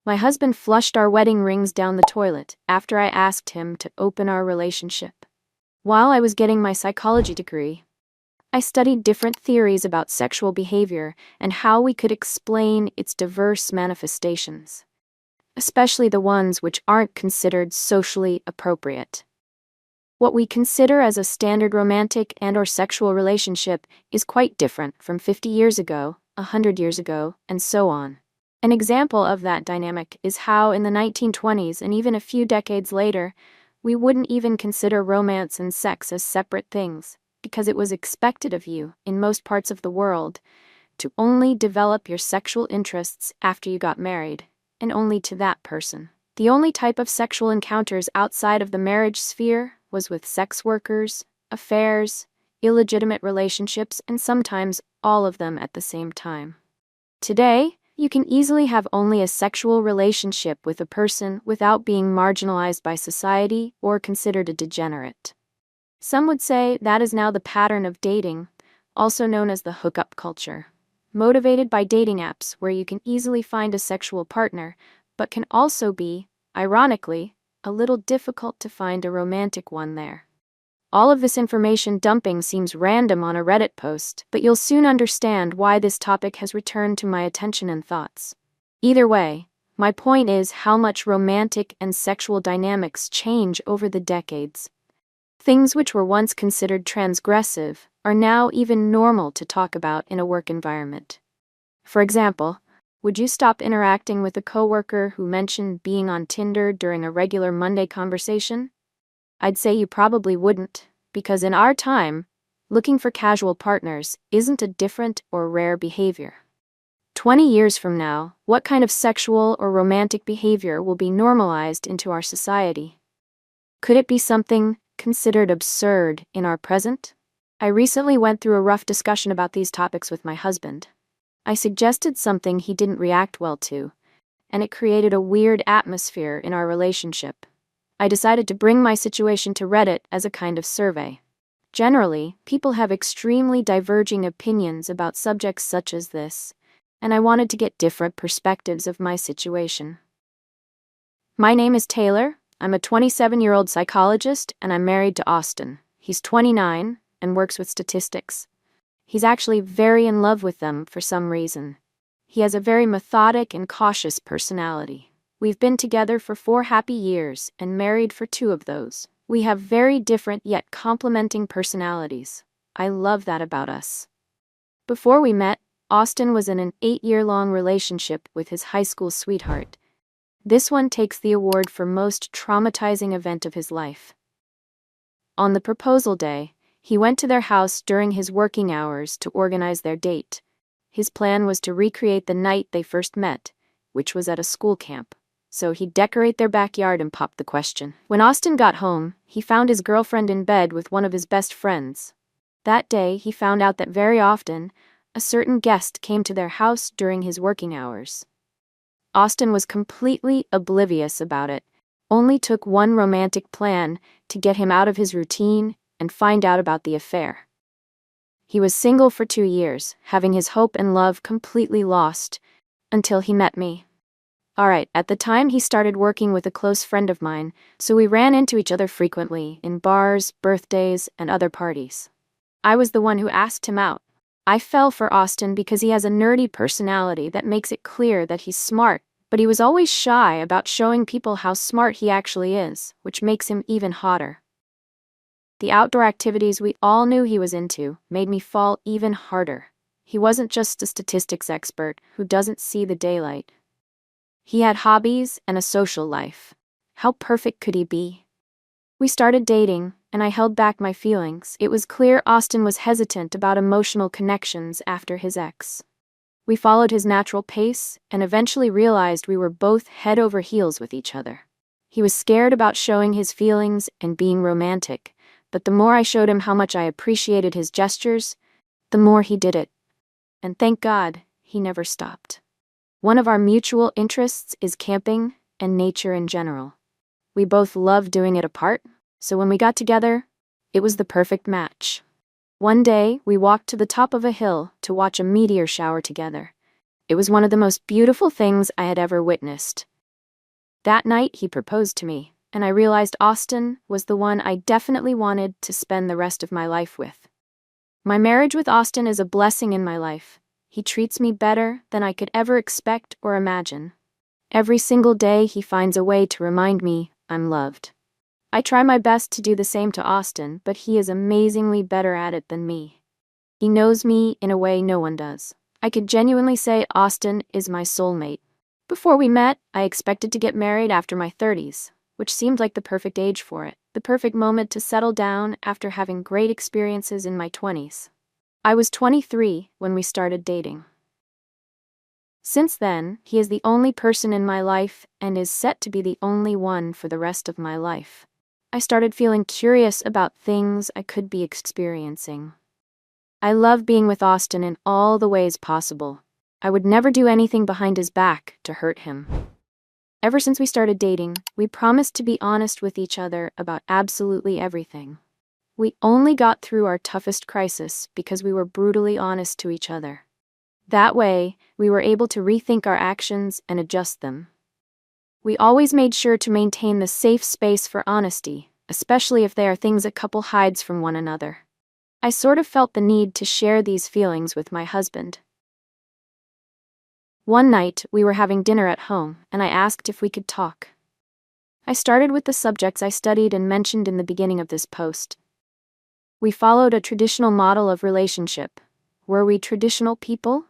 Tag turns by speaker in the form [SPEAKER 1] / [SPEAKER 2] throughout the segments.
[SPEAKER 1] My husband flushed our wedding rings down the toilet after I asked him to open our relationship. While I was getting my psychology degree, I studied different theories about sexual behavior and how we could explain its diverse manifestations, especially the ones which aren't considered socially appropriate. What we consider as a standard romantic and/or sexual relationship is quite different from 50 years ago, 100 years ago, and so on. An example of that dynamic is how in the 1920s and even a few decades later, we wouldn't even consider romance and sex as separate things, because it was expected of you, in most parts of the world, to only develop your sexual interests after you got married, and only to that person. The only type of sexual encounters outside of the marriage sphere was with sex workers, affairs, illegitimate relationships, and sometimes all of them at the same time. Today, you can easily have only a sexual relationship with a person without being marginalized by society or considered a degenerate. Some would say that is now the pattern of dating, also known as the hookup culture, motivated by dating apps where you can easily find a sexual partner, but can also be, ironically, a little difficult to find a romantic one there. All of this information dumping seems random on a Reddit post, but you'll soon understand why this topic has returned to my attention and thoughts. Either way, my point is how much romantic and sexual dynamics change over the decades. Things which were once considered transgressive are now even normal to talk about in a work environment. For example, would you stop interacting with a coworker who mentioned being on Tinder during a regular Monday conversation? I'd say you probably wouldn't, because in our time, looking for casual partners isn't a different or rare behavior. 20 years from now, what kind of sexual or romantic behavior will be normalized into our society? Could it be something considered absurd in our present? I recently went through a rough discussion about these topics with my husband. I suggested something he didn't react well to, and it created a weird atmosphere in our relationship. I decided to bring my situation to Reddit as a kind of survey. Generally, people have extremely diverging opinions about subjects such as this, and I wanted to get different perspectives of my situation. My name is Taylor. I'm a 27-year-old psychologist, and I'm married to Austin. He's 29 and works with statistics. He's actually very in love with them for some reason. He has a very methodic and cautious personality. We've been together for 4 happy years and married for 2 of those. We have very different yet complementing personalities. I love that about us. Before we met, Austin was in an 8-year-long relationship with his high school sweetheart. This one takes the award for most traumatizing event of his life. On the proposal day, he went to their house during his working hours to organize their date. His plan was to recreate the night they first met, which was at a school camp. So he'd decorate their backyard and pop the question. When Austin got home, he found his girlfriend in bed with one of his best friends. That day, he found out that very often, a certain guest came to their house during his working hours. Austin was completely oblivious about it. Only took one romantic plan to get him out of his routine and find out about the affair. He was single for 2 years, having his hope and love completely lost, until he met me. Alright, at the time he started working with a close friend of mine, so we ran into each other frequently, in bars, birthdays, and other parties. I was the one who asked him out. I fell for Austin because he has a nerdy personality that makes it clear that he's smart, but he was always shy about showing people how smart he actually is, which makes him even hotter. The outdoor activities we all knew he was into made me fall even harder. He wasn't just a statistics expert who doesn't see the daylight. He had hobbies and a social life. How perfect could he be? We started dating, and I held back my feelings. It was clear Austin was hesitant about emotional connections after his ex. We followed his natural pace and eventually realized we were both head over heels with each other. He was scared about showing his feelings and being romantic, but the more I showed him how much I appreciated his gestures, the more he did it. And thank God, he never stopped. One of our mutual interests is camping and nature in general. We both love doing it apart, so when we got together, it was the perfect match. One day, we walked to the top of a hill to watch a meteor shower together. It was one of the most beautiful things I had ever witnessed. That night, he proposed to me, and I realized Austin was the one I definitely wanted to spend the rest of my life with. My marriage with Austin is a blessing in my life. He treats me better than I could ever expect or imagine. Every single day, he finds a way to remind me I'm loved. I try my best to do the same to Austin, but he is amazingly better at it than me. He knows me in a way no one does. I could genuinely say Austin is my soulmate. Before we met, I expected to get married after my 30s, which seemed like the perfect age for it, the perfect moment to settle down after having great experiences in my 20s. I was 23 when we started dating. Since then, he is the only person in my life and is set to be the only one for the rest of my life. I started feeling curious about things I could be experiencing. I love being with Austin in all the ways possible. I would never do anything behind his back to hurt him. Ever since we started dating, we promised to be honest with each other about absolutely everything. We only got through our toughest crisis because we were brutally honest to each other. That way, we were able to rethink our actions and adjust them. We always made sure to maintain the safe space for honesty, especially if they are things a couple hides from one another. I sort of felt the need to share these feelings with my husband. One night, we were having dinner at home, and I asked if we could talk. I started with the subjects I studied and mentioned in the beginning of this post. We followed a traditional model of relationship. Were we traditional people?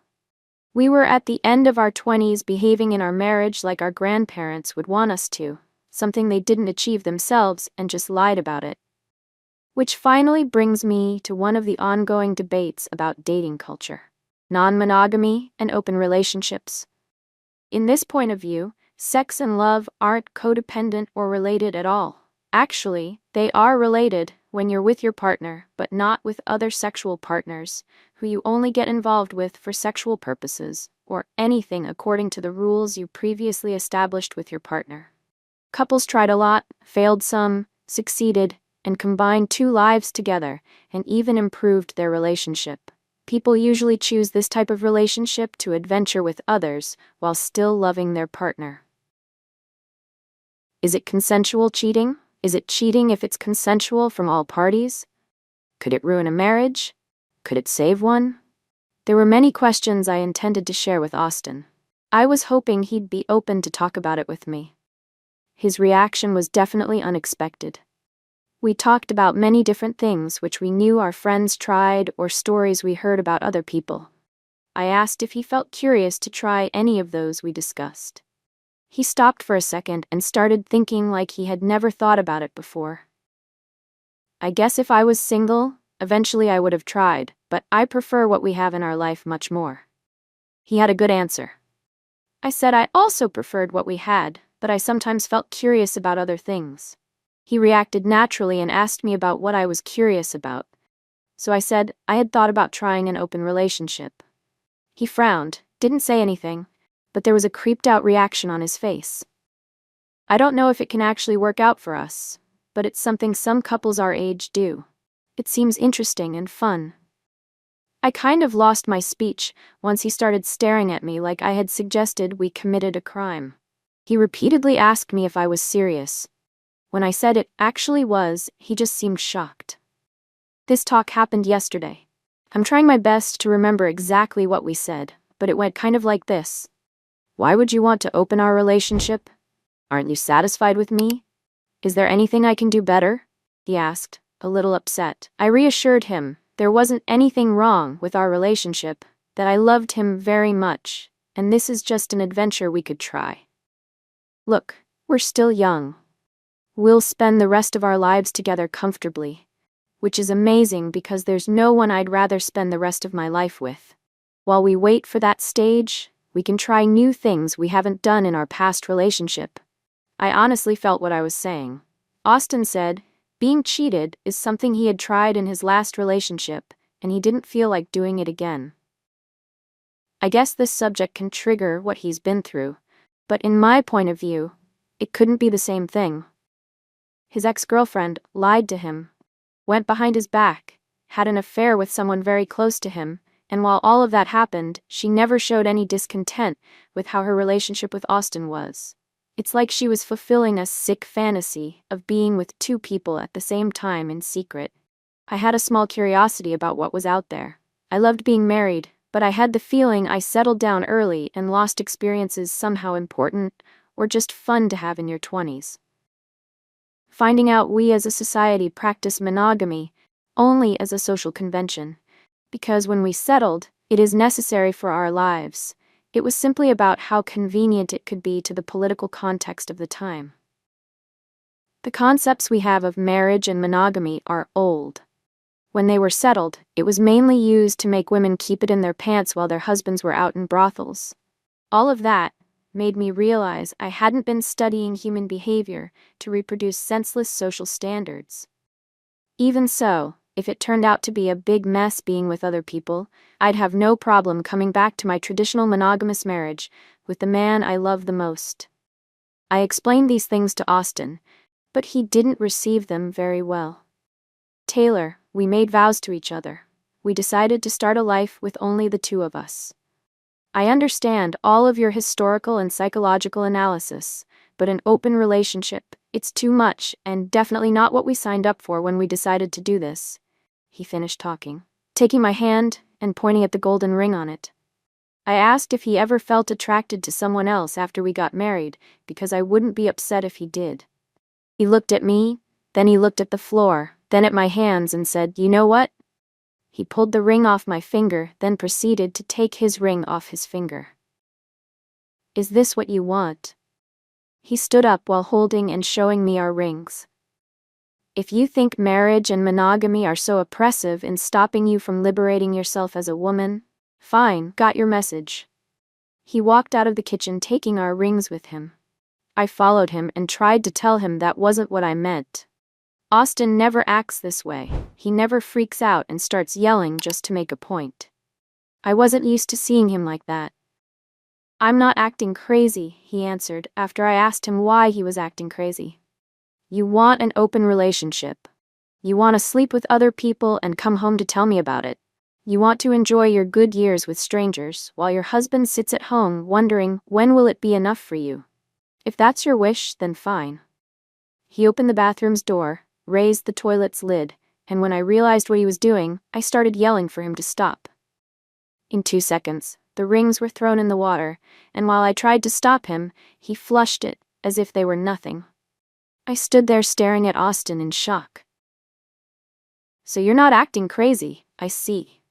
[SPEAKER 1] We were at the end of our 20s behaving in our marriage like our grandparents would want us to, something they didn't achieve themselves and just lied about it. Which finally brings me to one of the ongoing debates about dating culture. Non-monogamy and open relationships. In this point of view, sex and love aren't codependent or related at all. Actually, they are related when you're with your partner, but not with other sexual partners, who you only get involved with for sexual purposes, or anything according to the rules you previously established with your partner. Couples tried a lot, failed some, succeeded, and combined two lives together, and even improved their relationship. People usually choose this type of relationship to adventure with others while still loving their partner. Is it consensual cheating? Is it cheating if it's consensual from all parties? Could it ruin a marriage? Could it save one? There were many questions I intended to share with Austin. I was hoping he'd be open to talk about it with me. His reaction was definitely unexpected. We talked about many different things which we knew our friends tried or stories we heard about other people. I asked if he felt curious to try any of those we discussed. He stopped for a second and started thinking like he had never thought about it before. I guess if I was single, eventually I would have tried, but I prefer what we have in our life much more. He had a good answer. I said I also preferred what we had, but I sometimes felt curious about other things. He reacted naturally and asked me about what I was curious about. So I said I had thought about trying an open relationship. He frowned, didn't say anything, but there was a creeped-out reaction on his face. I don't know if it can actually work out for us, but it's something some couples our age do. It seems interesting and fun. I kind of lost my speech once he started staring at me like I had suggested we committed a crime. He repeatedly asked me if I was serious. When I said it actually was, he just seemed shocked. This talk happened yesterday. I'm trying my best to remember exactly what we said, but it went kind of like this. Why would you want to open our relationship? Aren't you satisfied with me? Is there anything I can do better? He asked, a little upset. I reassured him there wasn't anything wrong with our relationship, that I loved him very much, and this is just an adventure we could try. Look, we're still young. We'll spend the rest of our lives together comfortably, which is amazing because there's no one I'd rather spend the rest of my life with. While we wait for that stage, we can try new things we haven't done in our past relationship. I honestly felt what I was saying. Austin said, being cheated is something he had tried in his last relationship, and he didn't feel like doing it again. I guess this subject can trigger what he's been through, but in my point of view, it couldn't be the same thing. His ex-girlfriend lied to him, went behind his back, had an affair with someone very close to him, and while all of that happened, she never showed any discontent with how her relationship with Austin was. It's like she was fulfilling a sick fantasy of being with two people at the same time in secret. I had a small curiosity about what was out there. I loved being married, but I had the feeling I settled down early and lost experiences somehow important or just fun to have in your 20s. Finding out we as a society practice monogamy only as a social convention, because when we settled, it is necessary for our lives. It was simply about how convenient it could be to the political context of the time. The concepts we have of marriage and monogamy are old. When they were settled, it was mainly used to make women keep it in their pants while their husbands were out in brothels. All of that made me realize I hadn't been studying human behavior to reproduce senseless social standards. Even so, if it turned out to be a big mess being with other people, I'd have no problem coming back to my traditional monogamous marriage with the man I love the most. I explained these things to Austin, but he didn't receive them very well. Taylor, we made vows to each other. We decided to start a life with only the two of us. I understand all of your historical and psychological analysis, but an open relationship, it's too much and definitely not what we signed up for when we decided to do this. He finished talking, taking my hand and pointing at the golden ring on it. I asked if he ever felt attracted to someone else after we got married, because I wouldn't be upset if he did. He looked at me, then he looked at the floor, then at my hands and said, "You know what?" He pulled the ring off my finger, then proceeded to take his ring off his finger. "Is this what you want?" He stood up while holding and showing me our rings. "If you think marriage and monogamy are so oppressive in stopping you from liberating yourself as a woman, fine, got your message." He walked out of the kitchen taking our rings with him. I followed him and tried to tell him that wasn't what I meant. Austin never acts this way. He never freaks out and starts yelling just to make a point. I wasn't used to seeing him like that. "I'm not acting crazy," he answered after I asked him why he was acting crazy. "You want an open relationship. You want to sleep with other people and come home to tell me about it. You want to enjoy your good years with strangers while your husband sits at home wondering when will it be enough for you. If that's your wish, then fine." He opened the bathroom's door, raised the toilet's lid, and when I realized what he was doing, I started yelling for him to stop. In 2 seconds, the rings were thrown in the water, and while I tried to stop him, he flushed it as if they were nothing. I stood there staring at Austin in shock. "So you're not acting crazy, I see."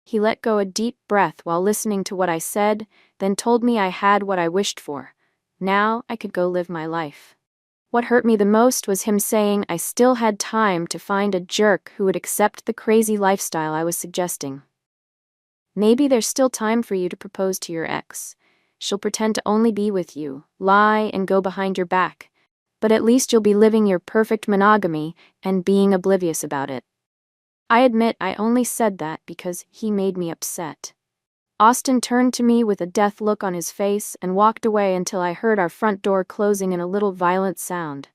[SPEAKER 1] He let go a deep breath while listening to what I said, then told me I had what I wished for. Now I could go live my life. What hurt me the most was him saying I still had time to find a jerk who would accept the crazy lifestyle I was suggesting. "Maybe there's still time for you to propose to your ex. She'll pretend to only be with you, lie and go behind your back, but at least you'll be living your perfect monogamy and being oblivious about it." I admit I only said that because he made me upset. Austin turned to me with a death look on his face and walked away until I heard our front door closing in a little violent sound.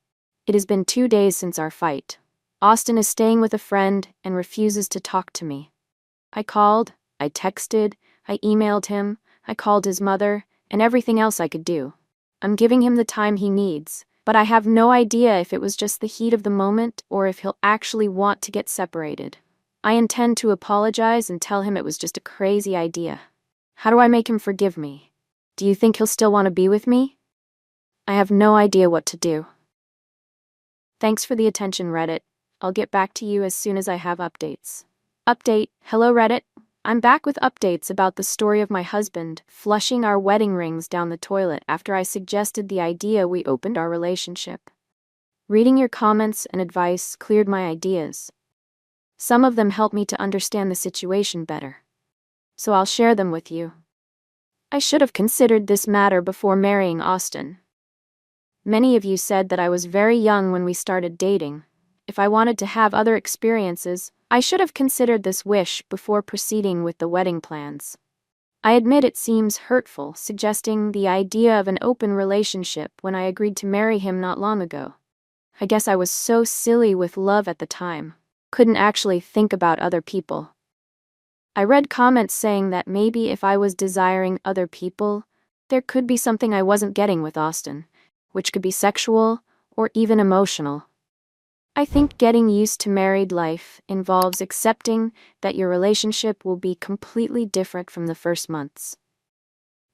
[SPEAKER 1] It has been 2 days since our fight. Austin is staying with a friend and refuses to talk to me. I called, I texted, I emailed him, I called his mother, and everything else I could do. I'm giving him the time he needs, but I have no idea if it was just the heat of the moment or if he'll actually want to get separated. I intend to apologize and tell him it was just a crazy idea. How do I make him forgive me? Do you think he'll still want to be with me? I have no idea what to do. Thanks for the attention, Reddit. I'll get back to you as soon as I have updates. Update. Hello, Reddit. I'm back with updates about the story of my husband flushing our wedding rings down the toilet after I suggested the idea we opened our relationship. Reading your comments and advice cleared my ideas. Some of them helped me to understand the situation better, so I'll share them with you. I should have considered this matter before marrying Austin. Many of you said that I was very young when we started dating. If I wanted to have other experiences, I should have considered this wish before proceeding with the wedding plans. I admit it seems hurtful, suggesting the idea of an open relationship when I agreed to marry him not long ago. I guess I was so silly with love at the time, couldn't actually think about other people. I read comments saying that maybe if I was desiring other people, there could be something I wasn't getting with Austin. which could be sexual or even emotional. I think getting used to married life involves accepting that your relationship will be completely different from the first months.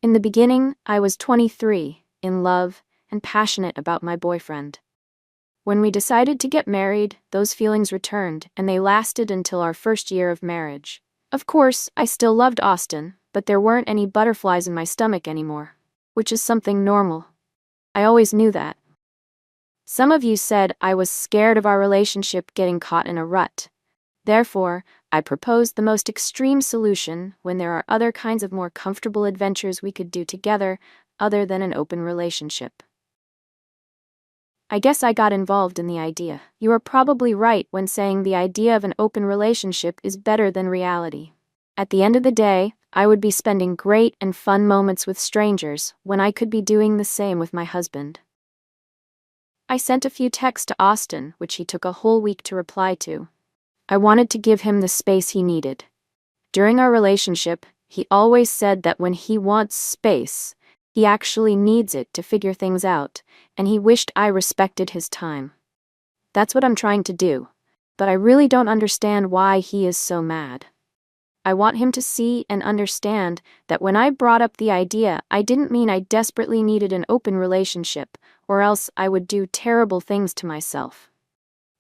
[SPEAKER 1] In the beginning, I was 23, in love, and passionate about my boyfriend. When we decided to get married, those feelings returned, and they lasted until our first year of marriage. Of course, I still loved Austin, but there weren't any butterflies in my stomach anymore, which is something normal. I always knew that. Some of you said I was scared of our relationship getting caught in a rut. Therefore, I proposed the most extreme solution when there are other kinds of more comfortable adventures we could do together other than an open relationship. I guess I got involved in the idea. You are probably right when saying the idea of an open relationship is better than reality. At the end of the day, I would be spending great and fun moments with strangers when I could be doing the same with my husband. I sent a few texts to Austin, which he took a whole week to reply to. I wanted to give him the space he needed. During our relationship, he always said that when he wants space, he actually needs it to figure things out, and he wished I respected his time. That's what I'm trying to do, but I really don't understand why he is so mad. I want him to see and understand that when I brought up the idea, I didn't mean I desperately needed an open relationship, or else I would do terrible things to myself.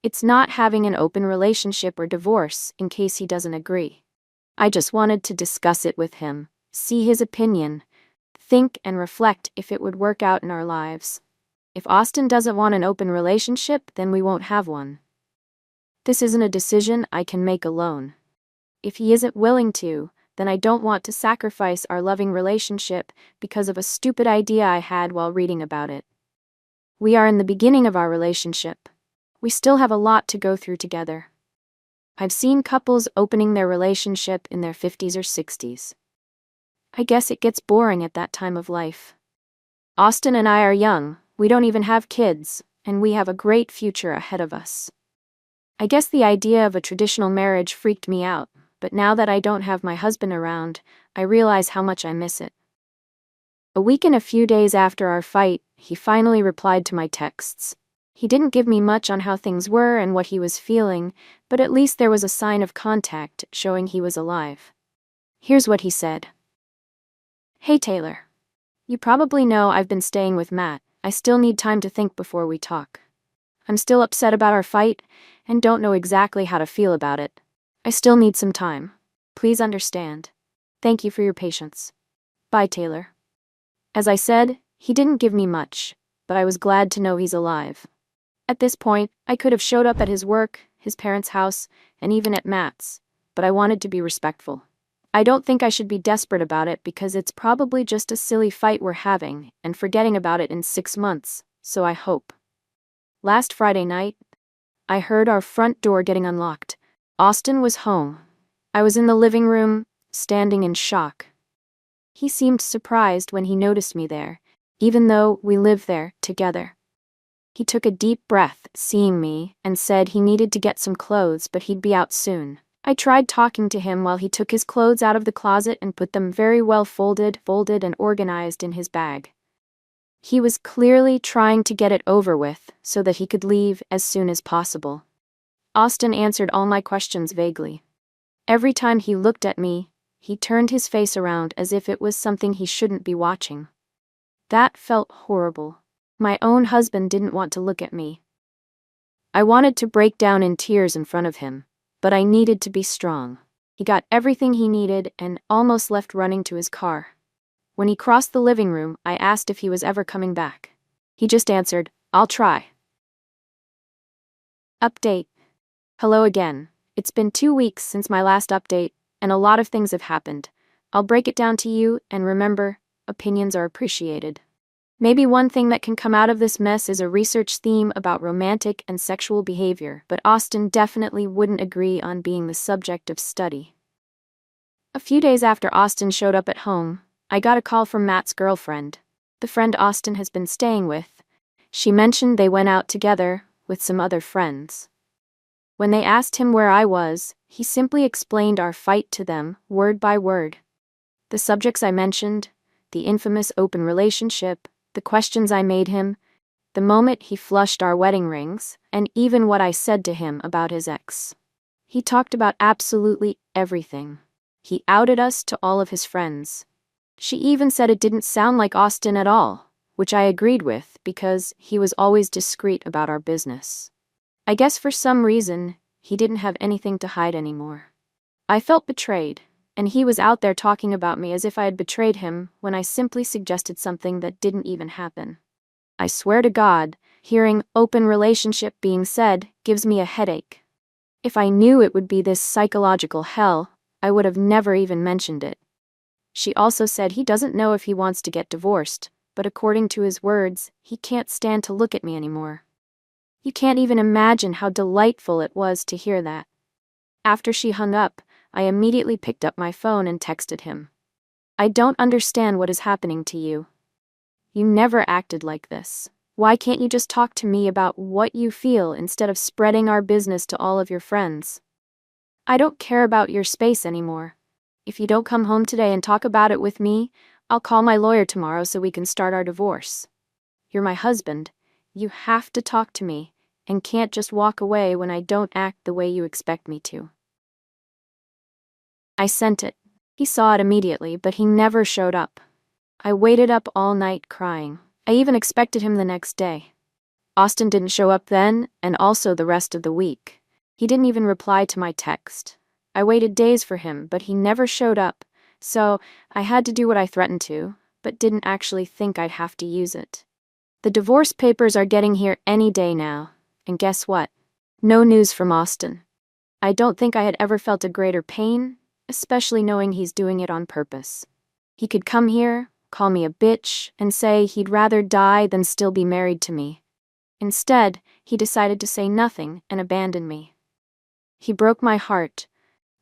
[SPEAKER 1] It's not having an open relationship or divorce, in case he doesn't agree. I just wanted to discuss it with him, see his opinion, think and reflect if it would work out in our lives. If Austin doesn't want an open relationship, then we won't have one. This isn't a decision I can make alone. If he isn't willing to, then I don't want to sacrifice our loving relationship because of a stupid idea I had while reading about it. We are in the beginning of our relationship. We still have a lot to go through together. I've seen couples opening their relationship in their 50s or 60s. I guess it gets boring at that time of life. Austin and I are young, we don't even have kids, and we have a great future ahead of us. I guess the idea of a traditional marriage freaked me out, but now that I don't have my husband around, I realize how much I miss it. A week and a few days after our fight, he finally replied to my texts. He didn't give me much on how things were and what he was feeling, but at least there was a sign of contact showing he was alive. Here's what he said. Hey Taylor. You probably know I've been staying with Matt. I still need time to think before we talk. I'm still upset about our fight and don't know exactly how to feel about it. I still need some time. Please understand. Thank you for your patience. Bye, Taylor. As I said, he didn't give me much, but I was glad to know he's alive. At this point, I could have showed up at his work, his parents' house, and even at Matt's, but I wanted to be respectful. I don't think I should be desperate about it because it's probably just a silly fight we're having and forgetting about it in 6 months, so I hope. Last Friday night, I heard our front door getting unlocked. Austin was home. I was in the living room, standing in shock. He seemed surprised when he noticed me there, even though we live there together. He took a deep breath, seeing me, and said he needed to get some clothes but he'd be out soon. I tried talking to him while he took his clothes out of the closet and put them very well folded and organized in his bag. He was clearly trying to get it over with so that he could leave as soon as possible. Austin answered all my questions vaguely. Every time he looked at me, he turned his face around as if it was something he shouldn't be watching. That felt horrible. My own husband didn't want to look at me. I wanted to break down in tears in front of him, but I needed to be strong. He got everything he needed and almost left running to his car. When he crossed the living room, I asked if he was ever coming back. He just answered, "I'll try." Update. Hello again. It's been 2 weeks since my last update, and a lot of things have happened. I'll break it down to you, and remember, opinions are appreciated. Maybe one thing that can come out of this mess is a research theme about romantic and sexual behavior, but Austin definitely wouldn't agree on being the subject of study. A few days after Austin showed up at home, I got a call from Matt's girlfriend, the friend Austin has been staying with. She mentioned they went out together with some other friends. When they asked him where I was, he simply explained our fight to them, word by word. The subjects I mentioned, the infamous open relationship, the questions I made him, The moment he flushed our wedding rings, and even what I said to him about his ex. He talked about absolutely everything. He outed us to all of his friends. She even said it didn't sound like Austin at all, which I agreed with because he was always discreet about our business. I guess for some reason, he didn't have anything to hide anymore. I felt betrayed, and he was out there talking about me as if I had betrayed him when I simply suggested something that didn't even happen. I swear to God, hearing open relationship being said gives me a headache. If I knew it would be this psychological hell, I would have never even mentioned it. She also said he doesn't know if he wants to get divorced, but according to his words, he can't stand to look at me anymore. You can't even imagine how delightful it was to hear that. After she hung up, I immediately picked up my phone and texted him. I don't understand what is happening to you. You never acted like this. Why can't you just talk to me about what you feel instead of spreading our business to all of your friends? I don't care about your space anymore. If you don't come home today and talk about it with me, I'll call my lawyer tomorrow so we can start our divorce. You're my husband. You have to talk to me, and can't just walk away when I don't act the way you expect me to. I sent it. He saw it immediately, but he never showed up. I waited up all night crying. I even expected him the next day. Austin didn't show up then, and also the rest of the week. He didn't even reply to my text. I waited days for him, but he never showed up, so I had to do what I threatened to, but didn't actually think I'd have to use it. The divorce papers are getting here any day now, and guess what? No news from Austin. I don't think I had ever felt a greater pain, especially knowing he's doing it on purpose. He could come here, call me a bitch, and say he'd rather die than still be married to me. Instead, he decided to say nothing and abandon me. He broke my heart,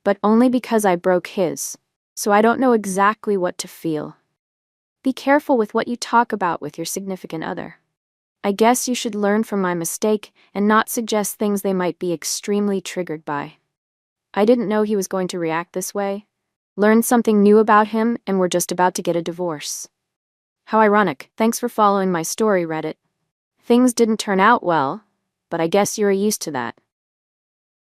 [SPEAKER 1] but only because I broke his, so I don't know exactly what to feel. Be careful with what you talk about with your significant other. I guess you should learn from my mistake and not suggest things they might be extremely triggered by. I didn't know he was going to react this way. Learned something new about him, and we're just about to get a divorce. How ironic. Thanks for following my story, Reddit. Things didn't turn out well, but I guess you're used to that.